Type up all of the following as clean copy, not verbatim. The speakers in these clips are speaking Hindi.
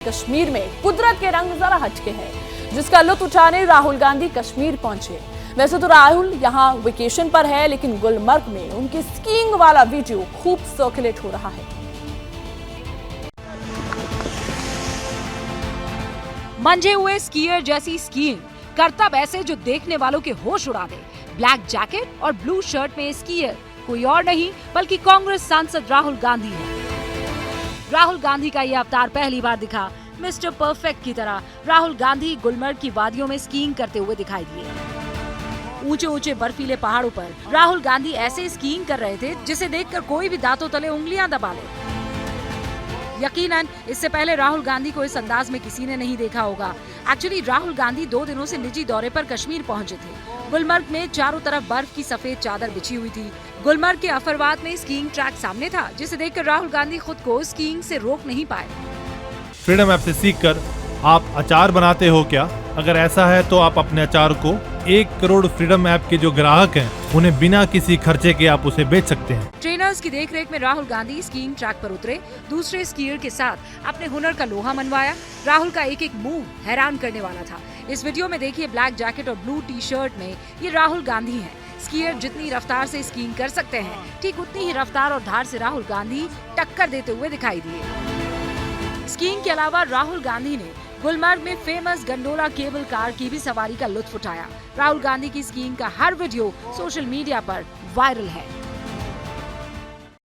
कश्मीर में कुदरत के रंग जरा हटके हैं, जिसका लुत्फ उठाने राहुल गांधी कश्मीर पहुंचे। वैसे तो राहुल यहां वेकेशन पर है, लेकिन गुलमर्ग में उनके स्कीइंग वाला वीडियो खूब सर्कुलेट हो रहा है। मंझे हुए स्कीयर जैसी स्कीइंग, करतब ऐसे जो देखने वालों के होश उड़ा दे। ब्लैक जैकेट और ब्लू शर्ट में स्कीयर कोई और नहीं बल्कि कांग्रेस सांसद राहुल गांधी है। राहुल गांधी का ये अवतार पहली बार दिखा। मिस्टर परफेक्ट की तरह राहुल गांधी गुलमर्ग की वादियों में स्कीइंग करते हुए दिखाई दिए। ऊंचे ऊंचे बर्फीले पहाड़ों पर राहुल गांधी ऐसे स्कीइंग कर रहे थे जिसे देखकर कोई भी दांतों तले उंगलियां दबा ले। यकीनन इससे पहले राहुल गांधी को इस अंदाज में किसी ने नहीं देखा होगा। एक्चुअली राहुल गांधी 2 दिनों से निजी दौरे पर कश्मीर पहुंचे थे। गुलमर्ग में चारों तरफ बर्फ की सफेद चादर बिछी हुई थी। गुलमर्ग के अफरवाद में स्कीइंग ट्रैक सामने था, जिसे देखकर राहुल गांधी खुद को स्कीइंग से रोक नहीं पाए। फ्रीडम ऐप से सीखकर आप अचार बनाते हो क्या? अगर ऐसा है तो आप अपने अचार को 1 करोड़ फ्रीडम ऐप के जो ग्राहक हैं उन्हें बिना किसी खर्चे के आप उसे बेच सकते हैं। ट्रेनर्स की देखरेख में राहुल गांधी स्कीइंग ट्रैक पर उतरे, दूसरे स्कीयर के साथ अपने हुनर का लोहा मनवाया। राहुल का एक एक मूव हैरान करने वाला था। इस वीडियो में देखिए, ब्लैक जैकेट और ब्लू टी शर्ट में ये राहुल गांधी हैं। स्कीयर जितनी रफ्तार से स्कीइंग कर सकते हैं, ठीक उतनी ही रफ्तार और धार से राहुल गांधी टक्कर देते हुए दिखाई दिए। स्कीइंग के अलावा राहुल गांधी ने गुलमर्ग में फेमस गंडोला केबल कार की भी सवारी का लुत्फ उठाया। राहुल गांधी की स्कीइंग का हर वीडियो सोशल मीडिया पर वायरल है।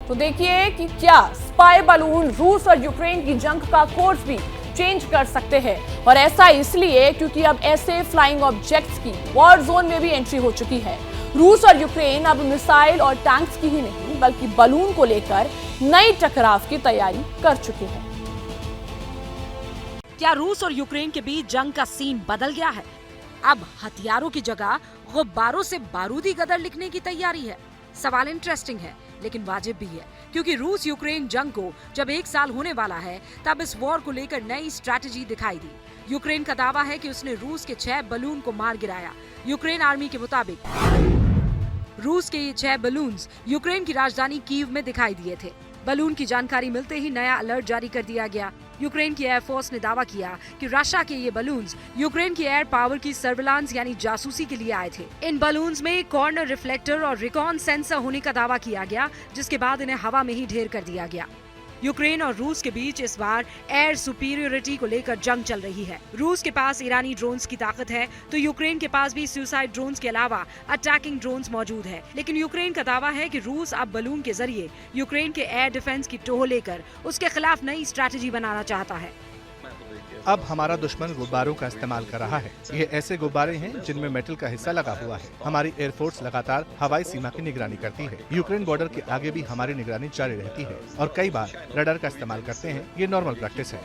तो देखिए कि क्या स्पाई बलून रूस और यूक्रेन की जंग का कोर्स भी चेंज कर सकते हैं, और ऐसा इसलिए क्योंकि अब ऐसे फ्लाइंग ऑब्जेक्ट्स की वॉर जोन में भी एंट्री हो चुकी है। रूस और यूक्रेन अब मिसाइल और टैंक्स की ही नहीं बल्कि बलून को लेकर नई टकराव की तैयारी कर चुके हैं। क्या रूस और यूक्रेन के बीच जंग का सीन बदल गया है? अब हथियारों की जगह गुब्बारों से बारूदी गदर लिखने की तैयारी है। सवाल इंटरेस्टिंग है लेकिन वाजिब भी है, क्योंकि रूस यूक्रेन जंग को जब 1 साल होने वाला है तब इस वॉर को लेकर नई स्ट्रैटेजी दिखाई दी। यूक्रेन का दावा है कि उसने रूस के 6 बलून को मार गिराया। यूक्रेन आर्मी के मुताबिक रूस के ये 6 बलून्स यूक्रेन की राजधानी कीव में दिखाई दिए थे। बलून की जानकारी मिलते ही नया अलर्ट जारी कर दिया गया। यूक्रेन की एयरफोर्स ने दावा किया कि रशिया के ये बलून्स यूक्रेन की एयर पावर की सर्विलांस यानी जासूसी के लिए आए थे। इन बलून्स में कॉर्नर रिफ्लेक्टर और रिकॉन सेंसर होने का दावा किया गया, जिसके बाद इन्हें हवा में ही ढेर कर दिया गया। यूक्रेन और रूस के बीच इस बार एयर सुपीरियरिटी को लेकर जंग चल रही है। रूस के पास ईरानी ड्रोन्स की ताकत है, तो यूक्रेन के पास भी सुसाइड ड्रोन्स के अलावा अटैकिंग ड्रोन्स मौजूद है। लेकिन यूक्रेन का दावा है कि रूस अब बलून के जरिए यूक्रेन के एयर डिफेंस की टोह लेकर उसके खिलाफ नई स्ट्रैटेजी बनाना चाहता है। अब हमारा दुश्मन गुब्बारों का इस्तेमाल कर रहा है। ये ऐसे गुब्बारे हैं जिनमें मेटल का हिस्सा लगा हुआ है। हमारी एयरफोर्स लगातार हवाई सीमा की निगरानी करती है। यूक्रेन बॉर्डर के आगे भी हमारी निगरानी जारी रहती है और कई बार रडार का इस्तेमाल करते हैं। ये नॉर्मल प्रैक्टिस है।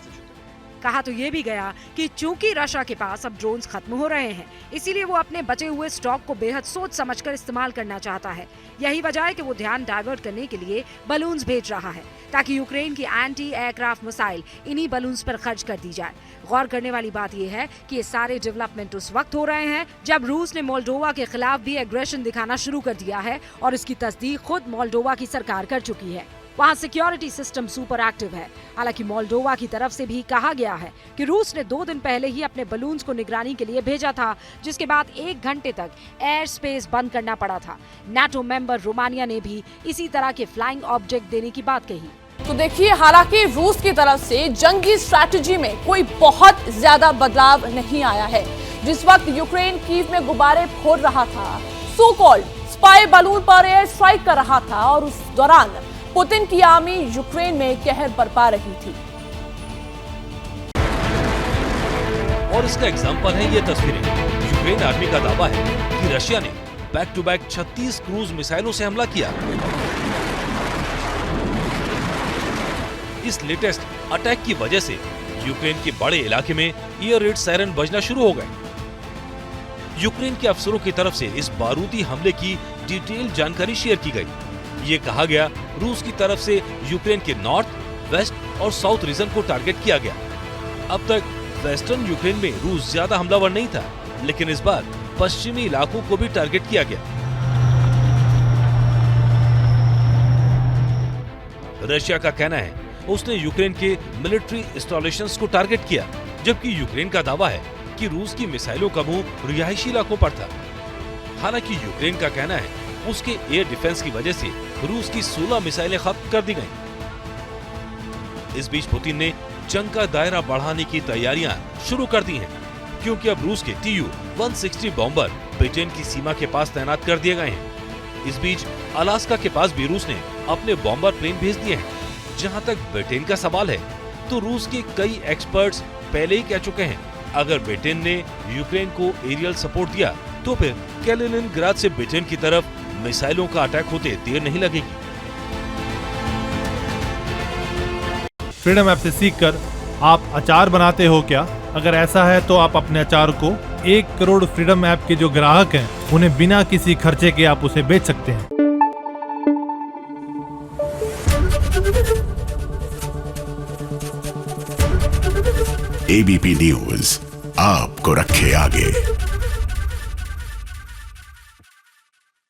कहा तो ये भी गया कि चूंकि रशिया के पास अब ड्रोन्स खत्म हो रहे हैं, इसीलिए वो अपने बचे हुए स्टॉक को बेहद सोच समझकर इस्तेमाल करना चाहता है। यही वजह है कि वो ध्यान डाइवर्ट करने के लिए बलून्स भेज रहा है, ताकि यूक्रेन की एंटी एयरक्राफ्ट मिसाइल इन्हीं बलून्स पर खर्च कर दी जाए। गौर करने वाली बात यह है कि ये सारे डेवलपमेंट उस वक्त हो रहे हैं जब रूस ने मोल्डोवा के खिलाफ भी एग्रेशन दिखाना शुरू कर दिया है, और इसकी तस्दीक खुद मोल्डोवा की सरकार कर चुकी है। वहाँ सिक्योरिटी सिस्टम सुपर एक्टिव है। हालांकि मोल्डोवा की तरफ से भी कहा गया है कि रूस ने 2 दिन पहले ही अपने बलून्स को निगरानी के लिए भेजा था, जिसके बाद 1 घंटे तक एयर स्पेस बंद करना पड़ा था। नाटो मेंबर रोमानिया ने भी इसी तरह के फ्लाइंग ऑब्जेक्ट देने की बात कही। तो देखिए, हालांकि रूस की तरफ से जंगी स्ट्रैटेजी में कोई बहुत ज्यादा बदलाव नहीं आया है। जिस वक्त यूक्रेन कीव में गुब्बारे फोड़ रहा था, सो कॉल्ड स्पाई बलून पर एयर स्ट्राइक कर रहा था, और उस दौरान पुतिन की आर्मी यूक्रेन में कहर बरपा रही थी। और इसका एग्जांपल है ये तस्वीरें। यूक्रेन आर्मी का दावा है कि रशिया ने बैक टू बैक 36 क्रूज मिसाइलों से हमला किया। इस लेटेस्ट अटैक की वजह से यूक्रेन के बड़े इलाके में एयर रेड सायरन बजना शुरू हो गए। यूक्रेन के अफसरों की तरफ से इस बारूदी हमले की डिटेल जानकारी शेयर की गई। ये कहा गया रूस की तरफ से यूक्रेन के नॉर्थ, वेस्ट और साउथ रीजन को टारगेट किया गया। अब तक वेस्टर्न यूक्रेन में रूस ज्यादा हमलावर नहीं था, लेकिन इस बार पश्चिमी इलाकों को भी टारगेट किया गया। रशिया का कहना है उसने यूक्रेन के मिलिट्री इंस्टॉलेशंस को टारगेट किया, जबकि यूक्रेन का दावा है कि रूस की मिसाइलों का मुंह रिहायशी इलाकों पर था। हालांकि यूक्रेन का कहना है उसके एयर डिफेंस की वजह से रूस की 16 मिसाइलें खत्म कर दी गईं। इस बीच पुतिन ने जंग का दायरा बढ़ाने की तैयारियां शुरू कर दी हैं, क्योंकि अब रूस के Tu-160 बॉम्बर ब्रिटेन की सीमा के पास तैनात कर दिए गए हैं। इस बीच अलास्का के पास भी रूस ने अपने बॉम्बर प्लेन भेज दिए हैं। जहां तक ब्रिटेन का सवाल है, तो रूस के कई एक्सपर्ट्स पहले ही कह चुके हैं, अगर ब्रिटेन ने यूक्रेन को एरियल सपोर्ट दिया तो फिर कैलिनिनग्राद से ब्रिटेन की तरफ मिसाइलों का अटैक होते देर नहीं लगेगी। फ्रीडम ऐप से सीखकर आप अचार बनाते हो क्या? अगर ऐसा है तो आप अपने अचार को 1 करोड़ फ्रीडम ऐप के जो ग्राहक हैं उन्हें बिना किसी खर्चे के आप उसे बेच सकते हैं। एबीपी न्यूज आपको रखे आगे।